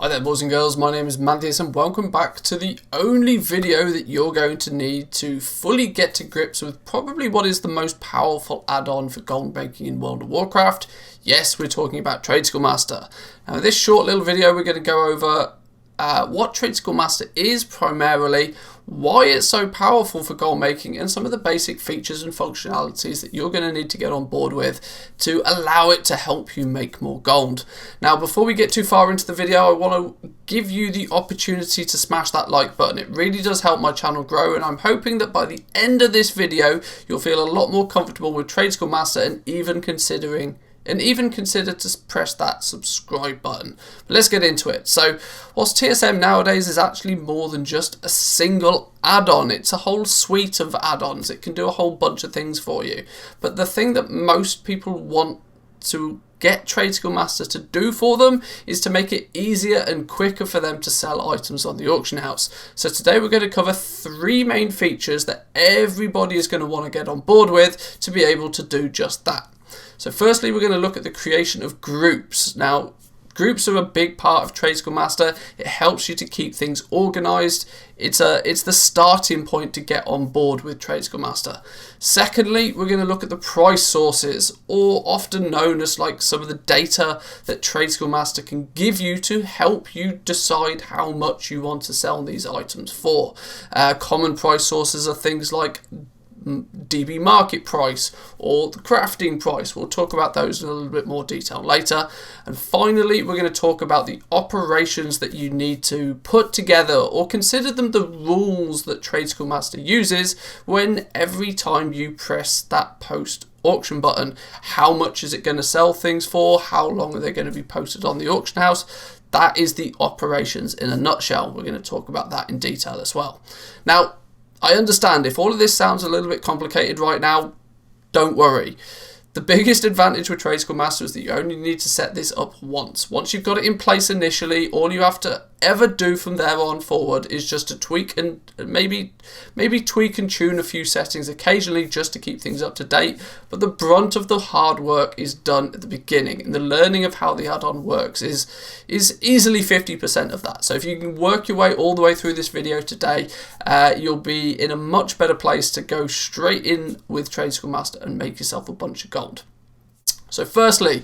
Hi there boys and girls, my name is Mandius and welcome back to the only video that you're going to need to fully get to grips with probably what is the most powerful add-on for gold making in World of Warcraft. Yes, we're talking about TradeSkillMaster. Now in this short little video we're going to go over what TradeSkillMaster is primarily, why it's so powerful for gold making, and some of the basic features and functionalities that you're going to need to get on board with to allow it to help you make more gold. Now before we get too far into the video, I want to give you the opportunity to smash that like button. It really does help my channel grow, and I'm hoping that by the end of this video you'll feel a lot more comfortable with TradeSkillMaster and even consider to press that subscribe button. But let's get into it. So whilst TSM nowadays is actually more than just a single add-on, it's a whole suite of add-ons. It can do a whole bunch of things for you. But the thing that most people want to get TradeSkillMaster to do for them is to make it easier and quicker for them to sell items on the auction house. So today we're going to cover three main features that everybody is going to want to get on board with to be able to do just that. So firstly, we're going to look at the creation of groups. Now, groups are a big part of TradeSkillMaster. It helps you to keep things organized. It's the starting point to get on board with TradeSkillMaster. Secondly, we're going to look at the price sources, or often known as like some of the data that TradeSkillMaster can give you to help you decide how much you want to sell these items for. Common price sources are things like DB market price or the crafting price. We'll talk about those in a little bit more detail later. And finally, we're going to talk about the operations that you need to put together, or consider them the rules that TradeSkillMaster uses when every time you press that post auction button. How much is it going to sell things for? How long are they going to be posted on the auction house? That is the operations in a nutshell. We're going to talk about that in detail as well. Now, I understand if all of this sounds a little bit complicated right now, don't worry. The biggest advantage with TradeSkillMaster is that you only need to set this up once. Once you've got it in place initially, all you have to ever do from there on forward is just to tweak and maybe tweak and tune a few settings occasionally just to keep things up to date. But the brunt of the hard work is done at the beginning, and the learning of how the add-on works is easily 50% of that. So if you can work your way all the way through this video today, you'll be in a much better place to go straight in with TradeSkillMaster and make yourself a bunch of gold. So firstly,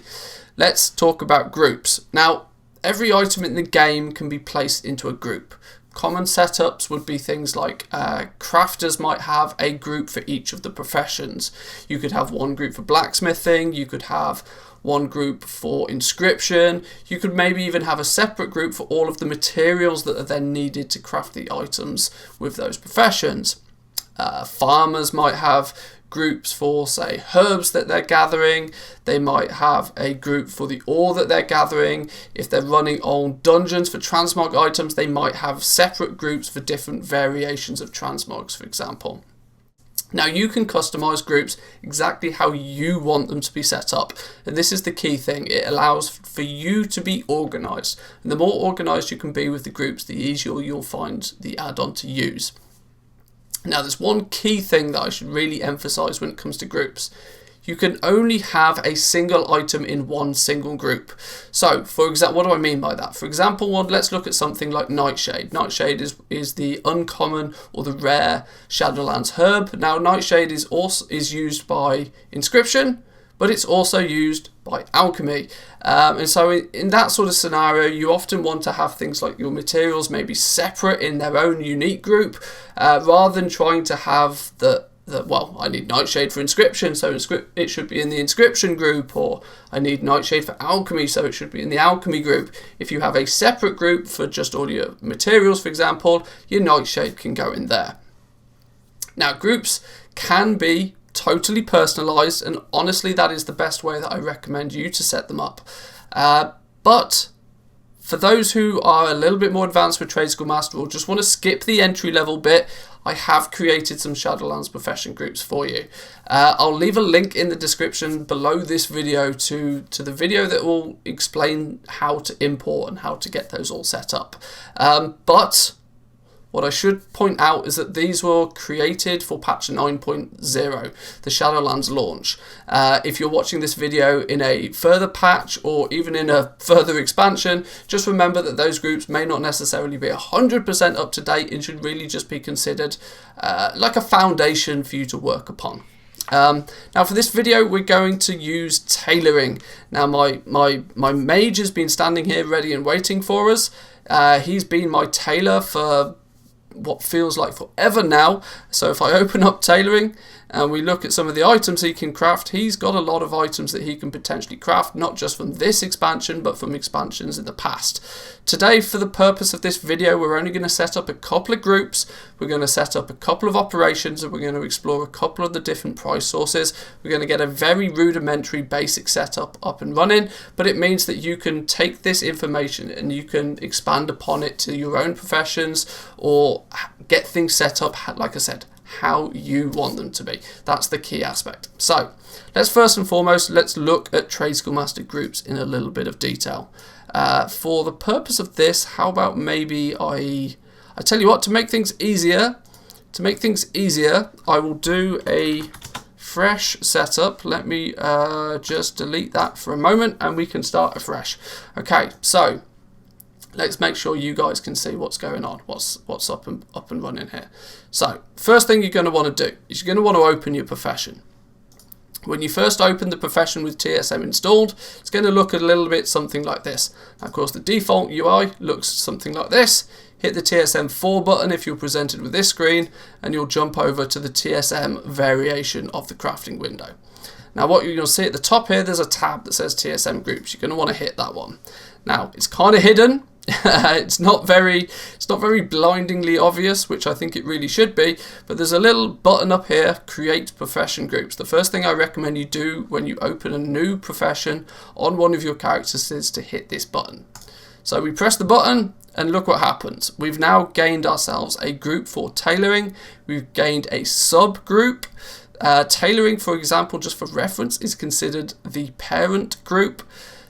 let's talk about groups. Now, every item in the game can be placed into a group. Common setups would be things like crafters might have a group for each of the professions. You could have one group for blacksmithing, you could have one group for inscription, you could maybe even have a separate group for all of the materials that are then needed to craft the items with those professions. Farmers might have groups for, say, herbs that they're gathering. They might have a group for the ore that they're gathering. If they're running on dungeons for transmog items, they might have separate groups for different variations of transmogs, for example. Now you can customize groups exactly how you want them to be set up, and this is the key thing. It allows for you to be organized, and the more organized you can be with the groups, the easier you'll find the add-on to use. Now there's one key thing that I should really emphasize when it comes to groups. You can only have a single item in one single group. So for example, what do I mean by that? For example, let's look at something like Nightshade. Nightshade is the uncommon or the rare Shadowlands herb. Now Nightshade is used by inscription, but it's also used by alchemy. And so in that sort of scenario, you often want to have things like your materials maybe separate in their own unique group, rather than trying to have well, I need Nightshade for inscription, so it should be in the inscription group, or I need Nightshade for alchemy, so it should be in the alchemy group. If you have a separate group for just all your materials, for example, your Nightshade can go in there. Now, groups can be totally personalized, and honestly that is the best way that I recommend you to set them up. But for those who are a little bit more advanced with TradeSkillMaster or just want to skip the entry level bit, I have created some Shadowlands profession groups for you. I'll leave a link in the description below this video to the video that will explain how to import and how to get those all set up. But What I should point out is that these were created for patch 9.0, the Shadowlands launch. If you're watching this video in a further patch or even in a further expansion, just remember that those groups may not necessarily be 100% up to date and should really just be considered like a foundation for you to work upon. Now for this video we're going to use tailoring. Now my mage has been standing here ready and waiting for us. He's been my tailor for what feels like forever now. So if I open up tailoring and we look at some of the items he can craft, he's got a lot of items that he can potentially craft, not just from this expansion but from expansions in the past. Today, for the purpose of this video, we're only going to set up a couple of groups, we're going to set up a couple of operations, and we're going to explore a couple of the different price sources. We're going to get a very rudimentary basic setup up and running, but it means that you can take this information and you can expand upon it to your own professions or get things set up, like I said, how you want them to be. That's the key aspect. So let's first and foremost, let's look at TradeSkillMaster groups in a little bit of detail. For the purpose of this, how about maybe I tell you what, to make things easier, I will do a fresh setup. Let me just delete that for a moment and we can start afresh. Okay, so let's make sure you guys can see what's going on, what's up and running here. So first thing you're going to want to do is you're going to want to open your profession. When you first open the profession with TSM installed, it's going to look a little bit something like this. Now, of course, the default UI looks something like this. Hit the TSM 4 button if you're presented with this screen, and you'll jump over to the TSM variation of the crafting window. Now, what you're going to see at the top here, there's a tab that says TSM groups. You're going to want to hit that one. Now, it's kind of hidden. It's not very blindingly obvious, which I think it really should be, but there's a little button up here, create profession groups. The first thing I recommend you do when you open a new profession on one of your characters is to hit this button. So we press the button and look what happens. We've now gained ourselves a group for tailoring. We've gained a subgroup. Tailoring, for example, just for reference, is considered the parent group.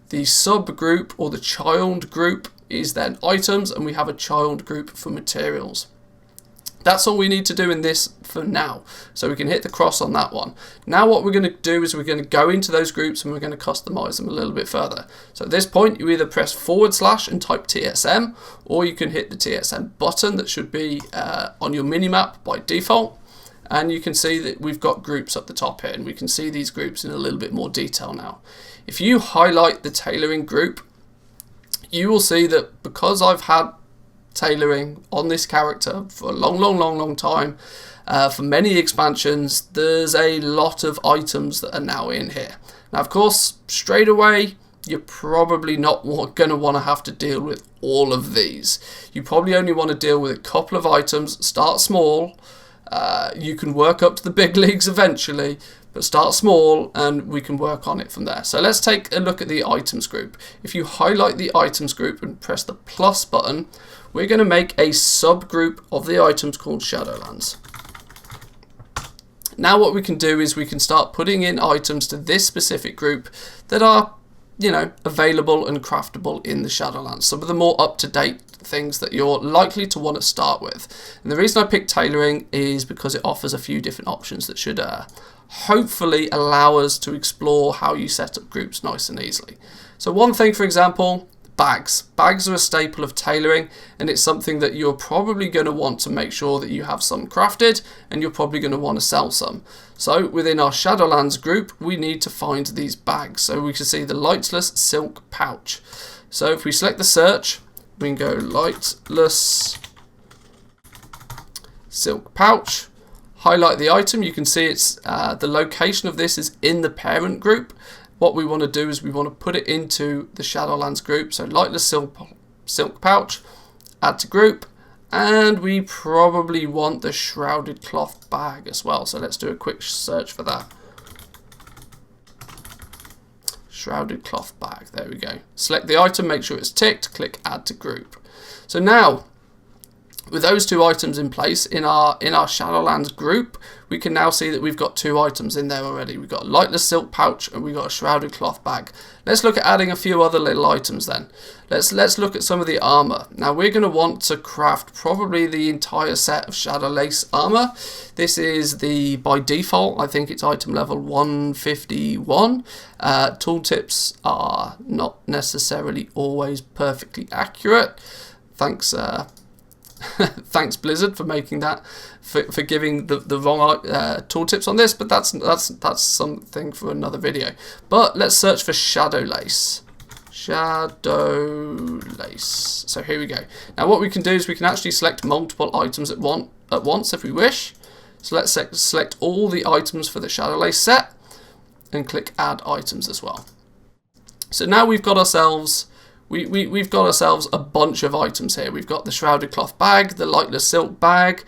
The subgroup or the child group is then items, and we have a child group for materials. That's all we need to do in this for now, so we can hit the cross on that one. Now what we're going to do is we're going to go into those groups and we're going to customize them a little bit further. So at this point you either press / and type TSM, or you can hit the TSM button that should be on your minimap by default, and you can see that we've got groups up the top here, and we can see these groups in a little bit more detail now. If you highlight the tailoring group, you will see that because I've had tailoring on this character for a long time, for many expansions, there's a lot of items that are now in here. Now, of course, straight away, you're probably not going to want to have to deal with all of these. You probably only want to deal with a couple of items, start small. You can work up to the big leagues eventually, but start small and we can work on it from there. So let's take a look at the items group. If you highlight the items group and press the plus button, we're going to make a subgroup of the items called Shadowlands. Now what we can do is we can start putting in items to this specific group that are, you know, available and craftable in the Shadowlands. Some of the more up-to-date things that you're likely to want to start with. And the reason I picked tailoring is because it offers a few different options that should hopefully allow us to explore how you set up groups nice and easily. So one thing, for example, bags. Bags are a staple of tailoring, and it's something that you're probably going to want to make sure that you have some crafted, and you're probably going to want to sell some. So within our Shadowlands group, we need to find these bags. So we can see the lightless silk pouch. So if we select the search, we can go lightless silk pouch, highlight the item. You can see it's the location of this is in the parent group. What we want to do is we want to put it into the Shadowlands group. So lightless silk pouch, add to group, and we probably want the shrouded cloth bag as well. So let's do a quick search for that. Shrouded cloth bag, there we go. Select the item, make sure it's ticked, click add to group. So now With those two items in place in our Shadowlands group, we can now see that we've got 2 items in there already. We've got a lightless silk pouch and we've got a shrouded cloth bag. Let's look at adding a few other little items then. Let's look at some of the armor. Now we're going to want to craft probably the entire set of Shadow Lace armor. This is by default, I think it's item level 151. Tooltips are not necessarily always perfectly accurate. Thanks thanks Blizzard for making that, for giving the wrong tooltips on this, but that's something for another video. But let's search for Shadow Lace. Shadow Lace. So here we go. Now what we can do is we can actually select multiple items at once if we wish. So let's select all the items for the Shadow Lace set and click add items as well. So now we've got ourselves We've got ourselves a bunch of items here. We've got the shrouded cloth bag, the lightless silk bag,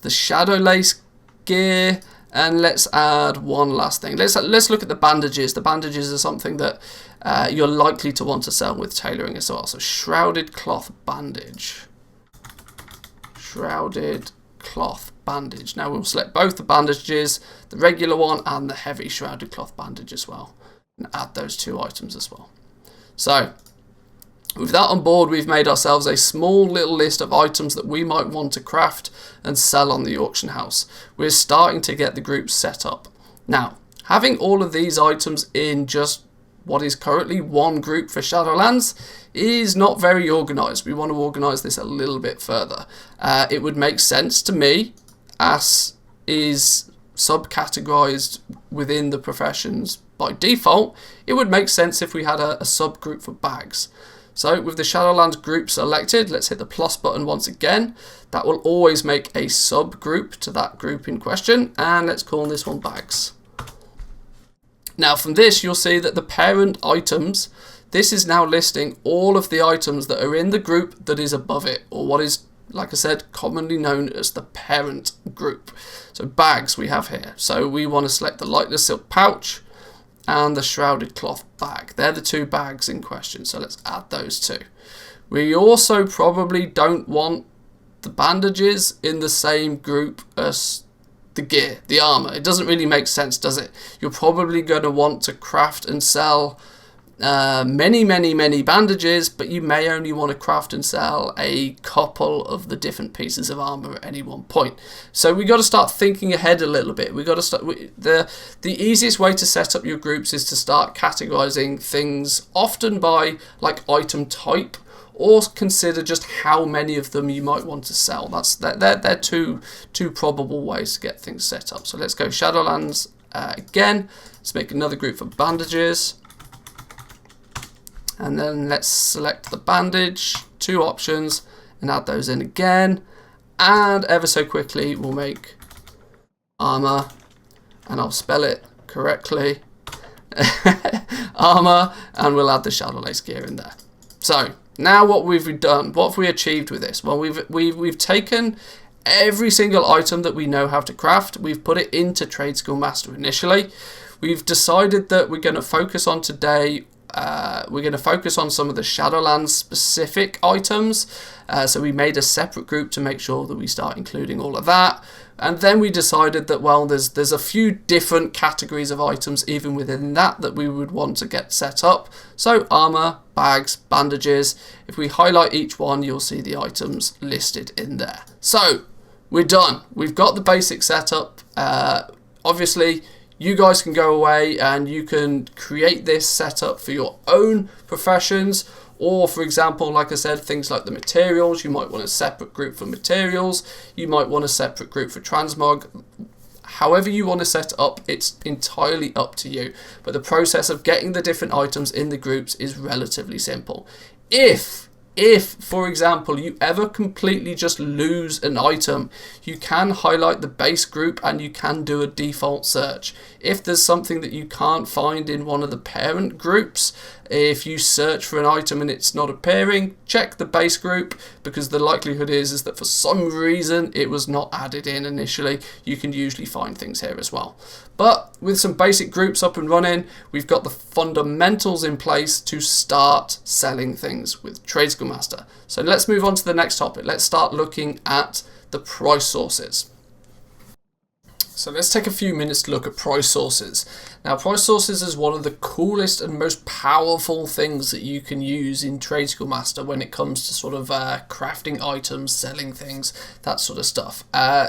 the Shadow Lace gear, and let's add one last thing. Let's look at the bandages. The bandages are something that you're likely to want to sell with tailoring as well. So shrouded cloth bandage. Shrouded cloth bandage. Now we'll select both the bandages, the regular one and the heavy shrouded cloth bandage as well, and add those 2 items as well. So with that on board, we've made ourselves a small little list of items that we might want to craft and sell on the auction house. We're starting to get the group set up. Now, having all of these items in just what is currently one group for Shadowlands is not very organised. We want to organise this a little bit further. It would make sense to me, as is subcategorised within the professions by default, it would make sense if we had a subgroup for bags. So with the Shadowlands group selected, let's hit the plus button once again. That will always make a subgroup to that group in question, and let's call this one bags. Now from this you'll see that the parent items, this is now listing all of the items that are in the group that is above it, or what is, like I said, commonly known as the parent group. So bags we have here. So we want to select the lightless silk pouch and the shrouded cloth bag. They're the 2 bags in question, so let's add those 2. We also probably don't want the bandages in the same group as the gear, the armor. It doesn't really make sense, does it? You're probably going to want to craft and sell many bandages, but you may only want to craft and sell a couple of the different pieces of armor at any one point. So we got to start thinking ahead a little bit. We got to start. The easiest way to set up your groups is to start categorizing things, often by like item type, or consider just how many of them you might want to sell. They're two probable ways to get things set up. So let's go Shadowlands again. Let's make another group for bandages. And then let's select the bandage, 2 options, and add those in again. And ever so quickly, we'll make armor, and I'll spell it correctly. Armor, and we'll add the Shadow Lace gear in there. So now what we've done, what have we achieved with this? Well, we've taken every single item that we know how to craft. We've put it into TradeSkillMaster initially. We've decided that we're going to focus on today. We're going to focus on some of the Shadowlands specific items. So we made a separate group to make sure that we start including all of that. And then we decided that, well, there's a few different categories of items even within that we would want to get set up. So armor, bags, bandages. If we highlight each one, you'll see the items listed in there. So we're done. We've got the basic setup. Obviously, you guys can go away and you can create this setup for your own professions, or for example, like I said, things like the materials, you might want a separate group for materials, you might want a separate group for transmog. However you want to set it up, it's entirely up to you. But the process of getting the different items in the groups is relatively simple. If, for example, you ever completely just lose an item, you can highlight the base group and you can do a default search. If there's something that you can't find in one of the parent groups, If you search for an item and it's not appearing, check the base group, because the likelihood is that for some reason it was not added in initially. You can usually find things here as well. But with some basic groups up and running, we've got the fundamentals in place to start selling things with TradeSkillMaster. So let's move on to the next topic. Let's start looking at the price sources. So let's take a few minutes to look at price sources. Now, price sources is one of the coolest and most powerful things that you can use in TradeSkillMaster when it comes to sort of crafting items, selling things, that sort of stuff.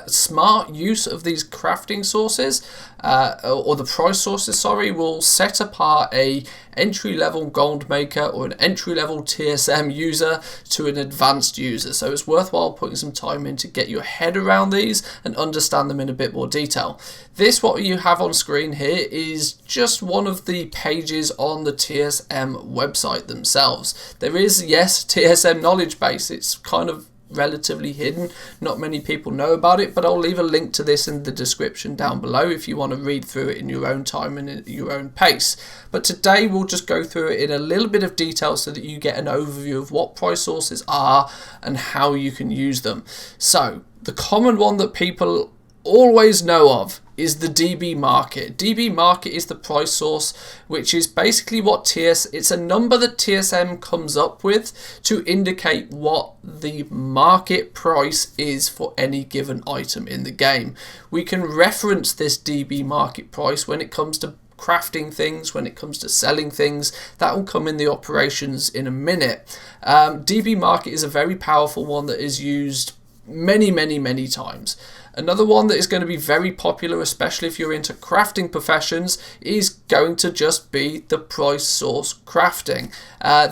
Smart use of these crafting sources, or the price sources, sorry, will set apart a entry-level gold maker or an entry-level TSM user to an advanced user. So it's worthwhile putting some time in to get your head around these and understand them in a bit more detail. This, what you have on screen here, is just one of the pages on the TSM website themselves. There is, yes, TSM knowledge base. It's kind of relatively hidden. Not many people know about it, but I'll leave a link to this in the description down below if you want to read through it in your own time and at your own pace. But today we'll just go through it in a little bit of detail so that you get an overview of what price sources are and how you can use them. So the common one that people always know of is the DB market. DB market is the price source, which is basically what it's a number that TSM comes up with to indicate what the market price is for any given item in the game. We can reference this DB market price when it comes to crafting things, when it comes to selling things. That will come in the operations in a minute. DB market is a very powerful one that is used many times. Another one that is going to be very popular, especially if you're into crafting professions, is going to just be the price source crafting.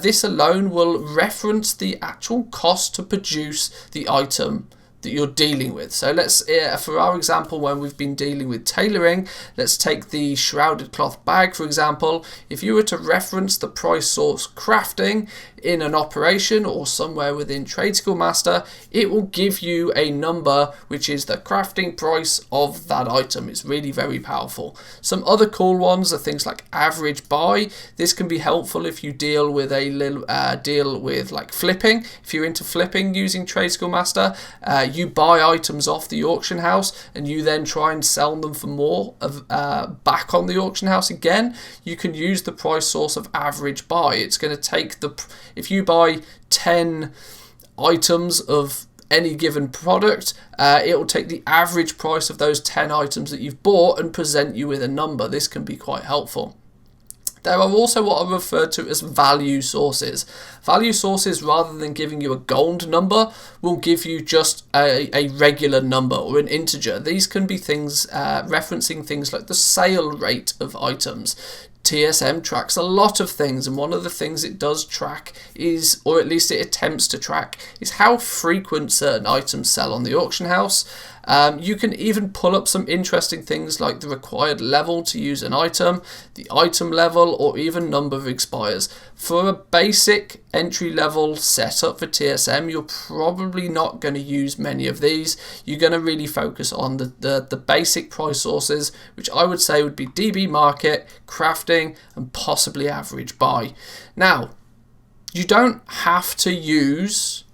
This alone will reference the actual cost to produce the item that you're dealing with. So let's, for our example, when we've been dealing with tailoring, let's take the shrouded cloth bag, for example. If you were to reference the price source crafting in an operation or somewhere within TradeSkillMaster, it will give you a number which is the crafting price of that item. It's really very powerful. Some other cool ones are things like average buy. This can be helpful if you deal with like flipping. If you're into flipping using TradeSkillMaster, you buy items off the auction house and you then try and sell them for more back on the auction house again. You can use the price source of average buy. It's going to take if you buy 10 items of any given product, it will take the average price of those 10 items that you've bought and present you with a number. This can be quite helpful. There are also what are referred to as value sources. Value sources, rather than giving you a gold number, will give you just a regular number or an integer. These can be things referencing things like the sale rate of items. TSM tracks a lot of things, and one of the things it does track is, or at least it attempts to track, is how frequent certain items sell on the auction house. You can even pull up some interesting things like the required level to use an item, the item level, or even number of expires. For a basic entry level setup for TSM, you're probably not going to use many of these. You're going to really focus on the basic price sources, which I would say would be DB market, crafting, and possibly average buy. Now, you don't have to use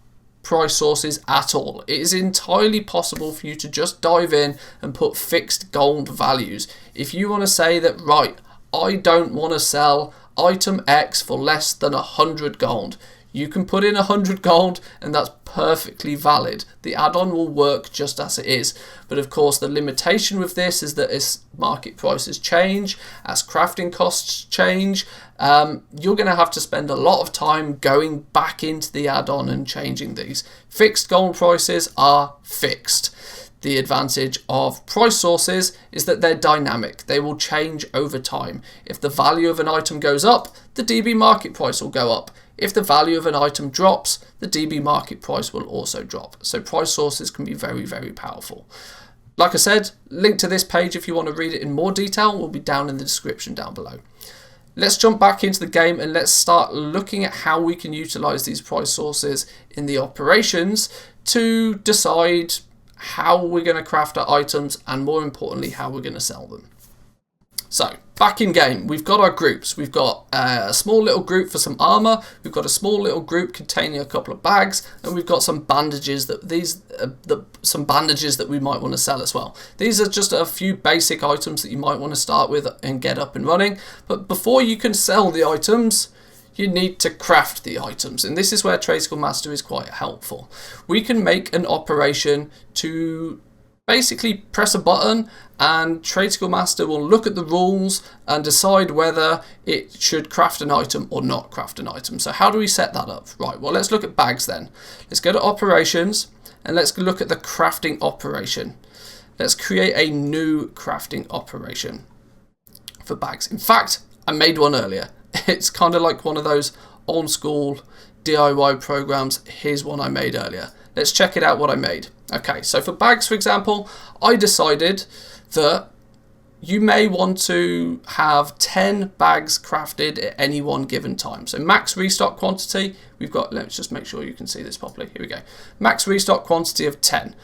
price sources at all. It is entirely possible for you to just dive in and put fixed gold values. If you want to say that, right, I don't want to sell item X for less than 100 gold, you can put in 100 gold and that's perfectly valid. The add-on will work just as it is. But of course, the limitation with this is that as market prices change, as crafting costs change, you're going to have to spend a lot of time going back into the add-on and changing these. Fixed gold prices are fixed. The advantage of price sources is that they're dynamic. They will change over time. If the value of an item goes up, the DB market price will go up. If the value of an item drops, the DB market price will also drop. So price sources can be very, very powerful. Like I said, link to this page if you want to read it in more detail will be down in the description down below. Let's jump back into the game and let's start looking at how we can utilize these price sources in the operations to decide how we're going to craft our items and, more importantly, how we're going to sell them. So, back in game, we've got our groups. We've got a small little group for some armor, we've got a small little group containing a couple of bags, and we've got some bandages that we might want to sell as well. These are just a few basic items that you might want to start with and get up and running. But before you can sell the items, you need to craft the items, and this is where TradeSkillMaster is quite helpful. We can make an operation to basically press a button, and TradeSkillMaster will look at the rules and decide whether it should craft an item or not craft an item. So how do we set that up? Right, well, let's look at bags then. Let's go to operations and let's look at the crafting operation. Let's create a new crafting operation for bags. In fact, I made one earlier. It's kind of like one of those old school DIY programs. Here's one I made earlier. Let's check it out what I made. Okay, so for bags, for example, I decided that you may want to have 10 bags crafted at any one given time. So max restock quantity, we've got, let's just make sure you can see this properly. Here we go. Max restock quantity of 10.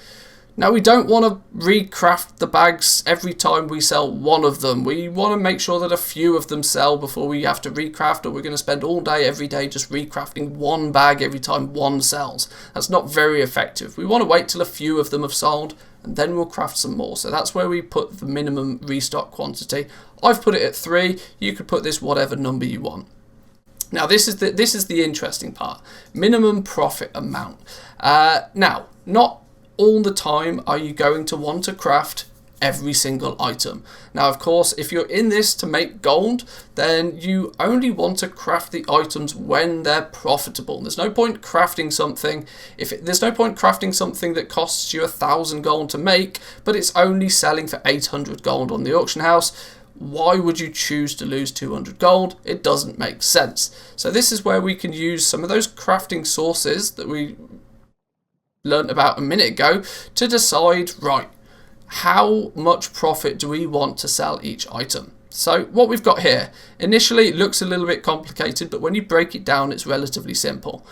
Now we don't want to recraft the bags every time we sell one of them. We want to make sure that a few of them sell before we have to recraft, or we're going to spend all day every day just recrafting one bag every time one sells. That's not very effective. We want to wait till a few of them have sold and then we'll craft some more. So that's where we put the minimum restock quantity. I've put it at 3. You could put this whatever number you want. Now this is the interesting part. Minimum profit amount. Now, not all the time are you going to want to craft every single item. Now, of course, if you're in this to make gold, then you only want to craft the items when they're profitable. There's no point crafting something there's no point crafting something that costs you 1,000 gold to make, but it's only selling for 800 gold on the auction house. Why would you choose to lose 200 gold? It doesn't make sense. So this is where we can use some of those crafting sources that we learned about a minute ago to decide, right, how much profit do we want to sell each item? So what we've got here, initially it looks a little bit complicated, but when you break it down, it's relatively simple.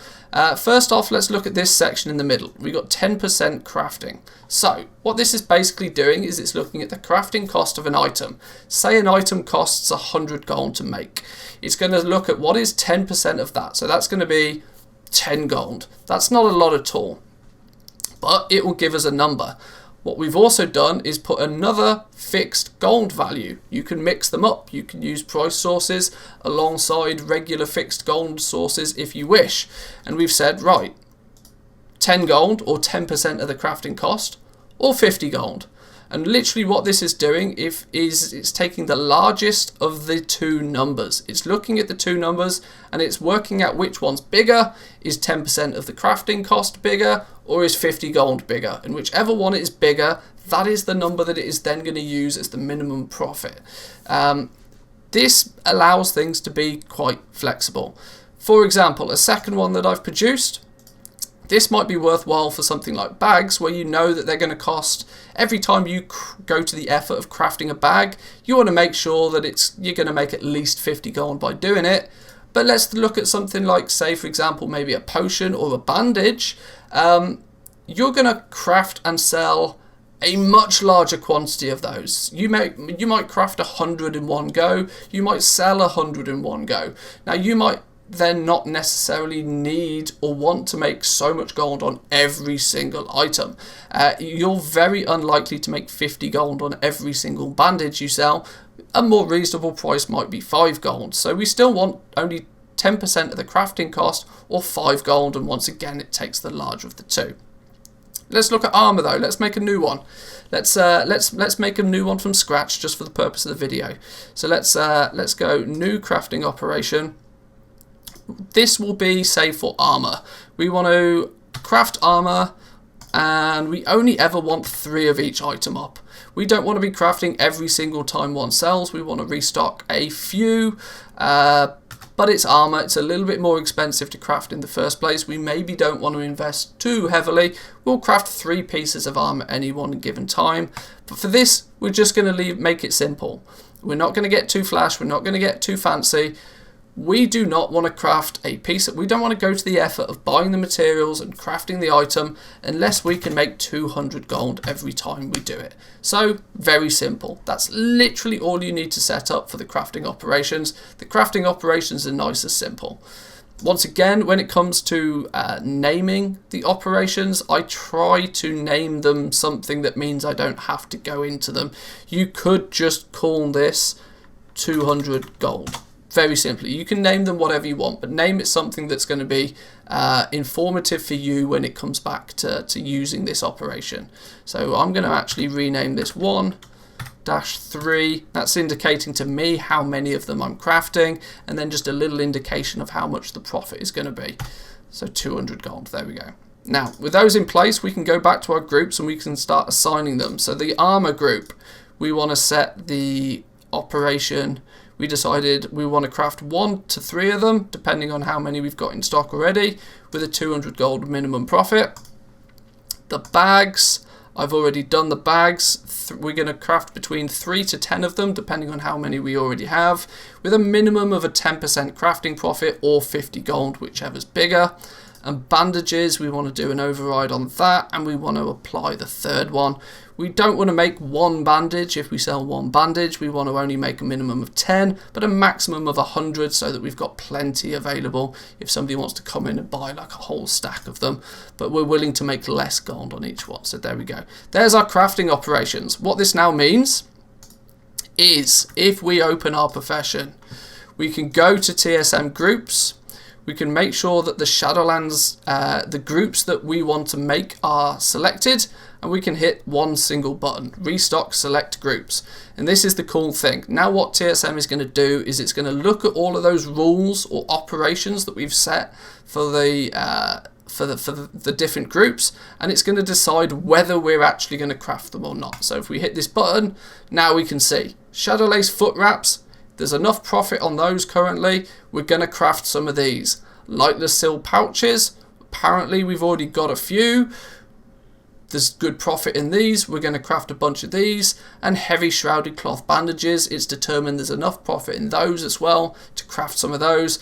First off, let's look at this section in the middle. We've got 10% crafting. So what this is basically doing is it's looking at the crafting cost of an item. Say an item costs 100 gold to make. It's going to look at what is 10% of that. So that's going to be 10 gold. That's not a lot at all, but it will give us a number. What we've also done is put another fixed gold value. You can mix them up. You can use price sources alongside regular fixed gold sources if you wish. And we've said, right, 10 gold or 10% of the crafting cost, or 50 gold. And literally what this is doing is it's taking the largest of the two numbers. It's looking at the two numbers and it's working out which one's bigger. Is 10% of the crafting cost bigger, or is 50 gold bigger? And whichever one is bigger, that is the number that it is then going to use as the minimum profit. This allows things to be quite flexible. For example, a second one that I've produced, this might be worthwhile for something like bags, where you know that they're going to cost, every time you go to the effort of crafting a bag, you want to make sure that you're going to make at least 50 gold by doing it. But let's look at something like, say, for example, maybe a potion or a bandage. You're going to craft and sell a much larger quantity of those. You might craft 100 in one go. You might sell 100 in one go. Now, you might then not necessarily need or want to make so much gold on every single item. You're very unlikely to make 50 gold on every single bandage you sell. A more reasonable price might be 5 gold. So we still want only 10% of the crafting cost, or 5 gold, and once again it takes the larger of the two. Let's look at armor though. Let's make a new one. Let's make a new one from scratch just for the purpose of the video. So let's go new crafting operation. This will be, say, for armor. We want to craft armor, and we only ever want 3 of each item up. We don't want to be crafting every single time one sells. We want to restock a few, but it's armor. It's a little bit more expensive to craft in the first place. We maybe don't want to invest too heavily. We'll craft 3 pieces of armor any one given time. But for this, we're just going to make it simple. We're not going to get too flash. We're not going to get too fancy. we do not want to craft a piece we don't want to go to the effort of buying the materials and crafting the item unless we can make 200 gold every time we do it. So very simple. That's literally all you need to set up for the crafting operations. The crafting operations are nice and simple. Once again, when it comes to naming the operations, I try to name them something that means I don't have to go into them. You could just call this 200 gold. Very simply, you can name them whatever you want, but name it something that's going to be informative for you when it comes back to using this operation. So I'm going to actually rename this 1-3. That's indicating to me how many of them I'm crafting, and then just a little indication of how much the profit is going to be. So 200 gold, there we go. Now, with those in place, we can go back to our groups and we can start assigning them. So the armor group, we want to set the operation. We decided we want to craft 1 to 3 of them, depending on how many we've got in stock already, with a 200 gold minimum profit. The bags, I've already done the bags. We're going to craft between 3 to 10 of them, depending on how many we already have, with a minimum of a 10% crafting profit or 50 gold, whichever's bigger. And bandages, we want to do an override on that, and we want to apply the third one. We don't want to make 1 bandage. If we sell 1 bandage, we want to only make a minimum of 10, but a maximum of 100, so that we've got plenty available if somebody wants to come in and buy like a whole stack of them. But we're willing to make less gold on each one. So there we go. There's our crafting operations. What this now means is if we open our profession, we can go to TSM groups. We can make sure that the Shadowlands, the groups that we want to make are selected, and we can hit one single button, restock select groups. And this is the cool thing. Now what TSM is going to do is it's going to look at all of those rules or operations that we've set for the different groups, and it's going to decide whether we're actually going to craft them or not. So if we hit this button, now we can see Shadowlace foot wraps. There's enough profit on those currently. We're going to craft some of these. Lightless Sill pouches. Apparently we've already got a few. There's good profit in these. We're going to craft a bunch of these. And heavy shrouded cloth bandages. It's determined there's enough profit in those as well to craft some of those.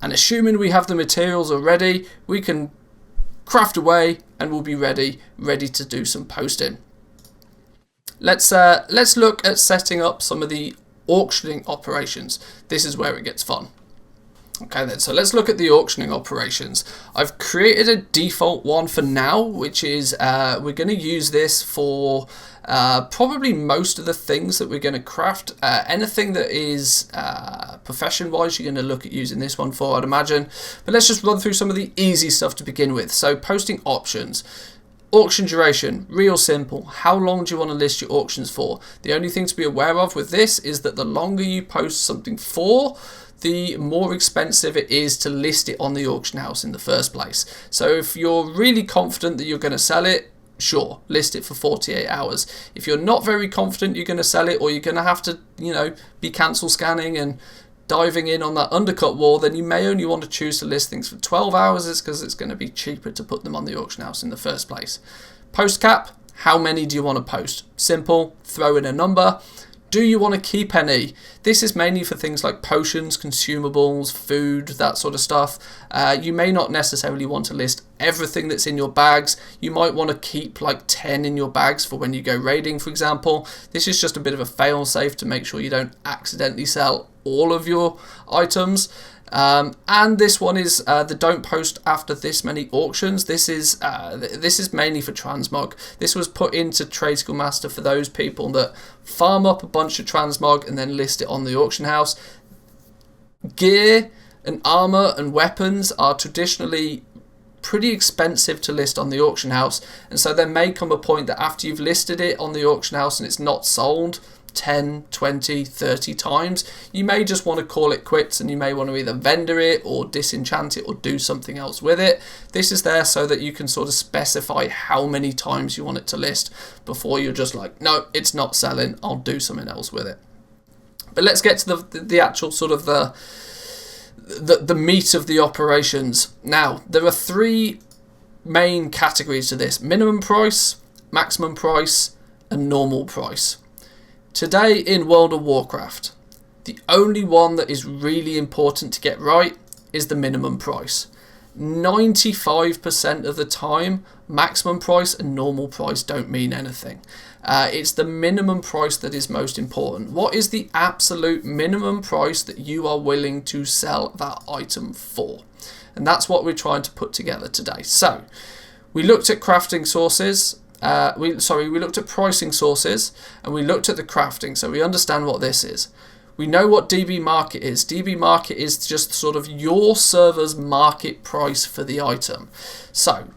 And assuming we have the materials already, we can craft away and we'll be ready to do some posting. Let's look at setting up some of the auctioning operations. This is where it gets fun. Okay then, so let's look at the auctioning operations. I've created a default one for now, which is we're going to use this for probably most of the things that we're going to craft. Anything that is profession wise, you're going to look at using this one for, I'd imagine. But let's just run through some of the easy stuff to begin with. So posting options. Auction duration, real simple. How long do you want to list your auctions for? The only thing to be aware of with this is that the longer you post something for, the more expensive it is to list it on the auction house in the first place. So if you're really confident that you're going to sell it, sure, list it for 48 hours. If you're not very confident you're going to sell it, or you're going to have to, be cancel scanning and diving in on that undercut war, then you may only want to choose to list things for 12 hours. It's because it's going to be cheaper to put them on the auction house in the first place. Post cap, how many do you want to post? Simple, throw in a number. Do you want to keep any? This is mainly for things like potions, consumables, food, that sort of stuff. You may not necessarily want to list everything that's in your bags. You might want to keep like 10 in your bags for when you go raiding, for example. This is just a bit of a fail-safe to make sure you don't accidentally sell all of your items. And this one is the don't post after this many auctions. This is mainly for transmog. This was put into TradeSkillMaster for those people that farm up a bunch of transmog and then list it on the auction house. Gear and armor and weapons are traditionally pretty expensive to list on the auction house, and so there may come a point that after you've listed it on the auction house and it's not sold 10, 20, 30 times, you may just want to call it quits, and you may want to either vendor it or disenchant it or do something else with it. This is there so that you can sort of specify how many times you want it to list before you're just like, no, it's not selling, I'll do something else with it. But let's get to the actual sort of the meat of the operations. Now, there are 3 main categories to this: minimum price, maximum price, and normal price. Today in World of Warcraft, The only one that is really important to get right is the minimum price. 95% of the time, maximum price and normal price don't mean anything. It's the minimum price that is most important. What is the absolute minimum price that you are willing to sell that item for? And that's what we're trying to put together today. So we looked at crafting sources. We looked at pricing sources, and we looked at the crafting, so we understand what this is. We know what DB market is. DB market is just sort of your server's market price for the item. So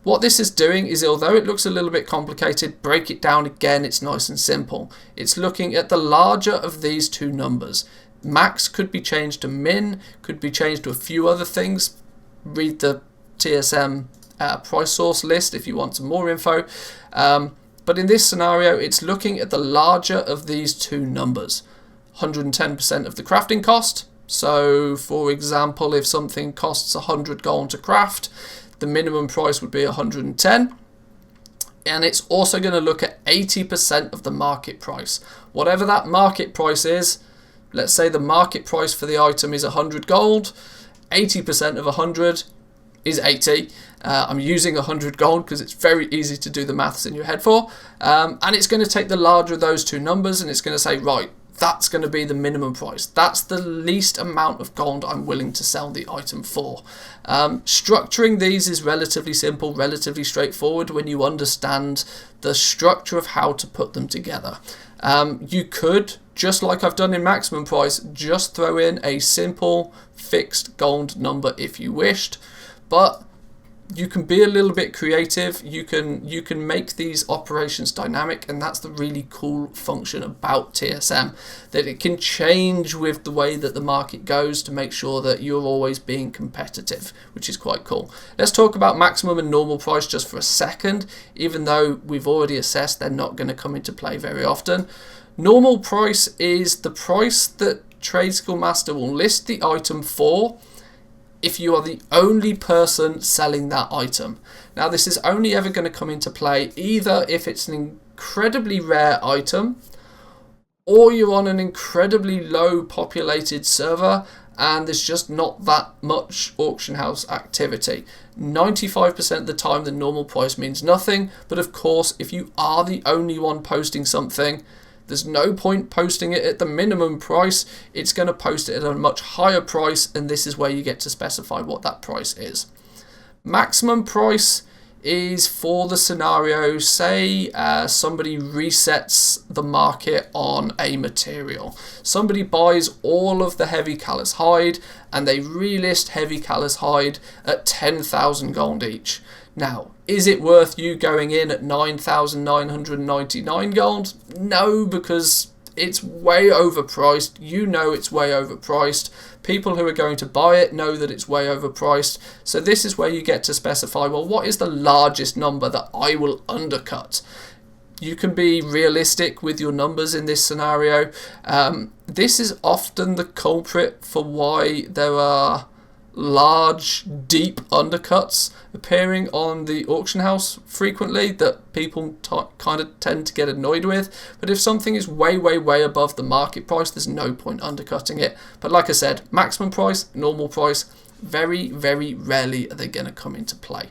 what this is doing is, although it looks a little bit complicated, break it down again, it's nice and simple. It's looking at the larger of these two numbers. Max could be changed to min, could be changed to a few other things. Read the TSM price source list if you want some more info. But in this scenario, it's looking at the larger of these two numbers. 110% of the crafting cost. So for example, if something costs 100 gold to craft, the minimum price would be 110. And it's also going to look at 80% of the market price. Whatever that market price is, let's say the market price for the item is 100 gold, 80% of 100 is 80. I'm using 100 gold because it's very easy to do the maths in your head for. And it's going to take the larger of those two numbers, and it's going to say, right, that's going to be the minimum price. That's the least amount of gold I'm willing to sell the item for. Structuring these is relatively simple, relatively straightforward when you understand the structure of how to put them together. You could, just like I've done in maximum price, just throw in a simple fixed gold number if you wished, but you can be a little bit creative. You can make these operations dynamic, and that's the really cool function about TSM, that it can change with the way that the market goes to make sure that you're always being competitive, which is quite cool. Let's talk about maximum and normal price just for a second, even though we've already assessed they're not going to come into play very often. Normal price is the price that TradeSkillMaster will list the item for if you are the only person selling that item. Now, this is only ever going to come into play either if it's an incredibly rare item, or you're on an incredibly low populated server and there's just not that much auction house activity. 95% of the time the normal price means nothing, but of course if you are the only one posting something, there's no point posting it at the minimum price. It's going to post it at a much higher price, and this is where you get to specify what that price is. Maximum price is for the scenario, say somebody resets the market on a material. Somebody buys all of the heavy callous hide and they relist heavy callous hide at 10,000 gold each. Now, is it worth you going in at 9,999 gold? No, because it's way overpriced. You know it's way overpriced. People who are going to buy it know that it's way overpriced. So this is where you get to specify, well, what is the largest number that I will undercut? You can be realistic with your numbers in this scenario. This is often the culprit for why there are large, deep undercuts appearing on the auction house frequently that people kind of tend to get annoyed with. But if something is way above the market price, there's no point undercutting it. But like I said, maximum price, normal price, very rarely are they going to come into play.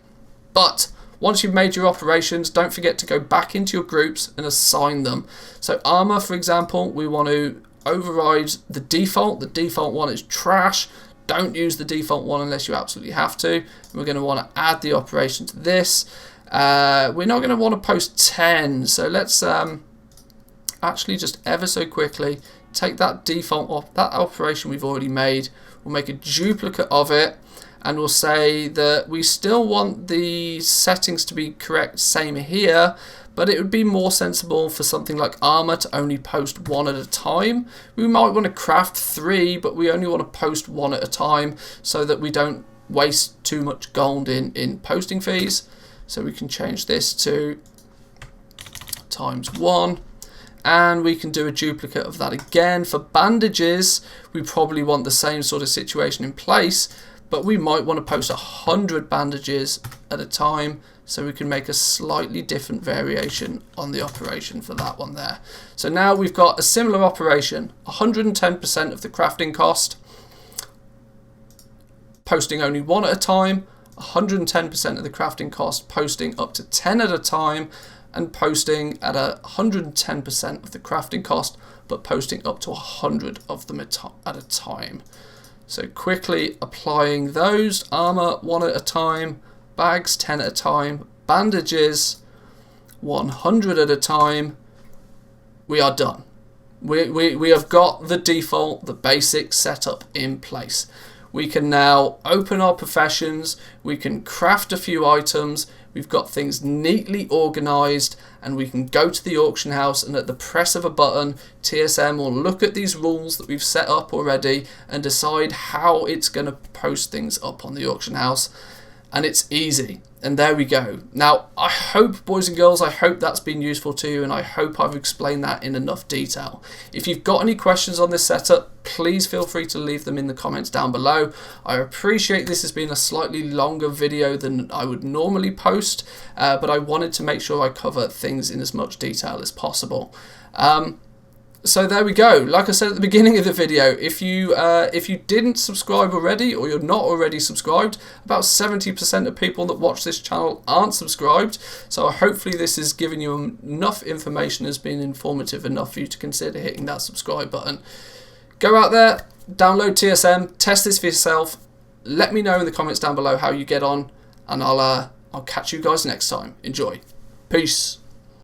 But once you've made your operations, don't forget to go back into your groups and assign them. So armor, for example, we want to override the default. The default one is trash. Don't use the default one unless you absolutely have to. We're going to want to add the operation to this. We're not going to want to post 10. So let's actually just ever so quickly take that default that operation we've already made. We'll make a duplicate of it, and we'll say that we still want the settings to be correct, same here, but it would be more sensible for something like armor to only post one at a time. We might want to craft 3, but we only want to post 1 at a time so that we don't waste too much gold in posting fees. So we can change this to ×1, and we can do a duplicate of that again. For bandages, we probably want the same sort of situation in place, but we might want to post 100 bandages at a time, so we can make a slightly different variation on the operation for that one there. So now we've got a similar operation, 110% of the crafting cost, posting only 1 at a time, 110% of the crafting cost, posting up to 10 at a time, and posting at 110% of the crafting cost, but posting up to 100 of them at a time. So quickly applying those: armor 1 at a time, bags 10 at a time, bandages 100 at a time. We are done. We have got the default, the basic setup in place. We can now open our professions, we can craft a few items, we've got things neatly organized, and we can go to the auction house, and at the press of a button, TSM will look at these rules that we've set up already and decide how it's going to post things up on the auction house. And it's easy. And there we go. Now, I hope, boys and girls, I hope that's been useful to you, and I hope I've explained that in enough detail. If you've got any questions on this setup, please feel free to leave them in the comments down below. I appreciate this has been a slightly longer video than I would normally post, but I wanted to make sure I cover things in as much detail as possible. So there we go. Like I said at the beginning of the video, if you didn't subscribe already, or you're not already subscribed, about 70% of people that watch this channel aren't subscribed. So hopefully this has given you enough information, has been informative enough for you to consider hitting that subscribe button. Go out there, download TSM, test this for yourself. Let me know in the comments down below how you get on, and I'll catch you guys next time. Enjoy. Peace.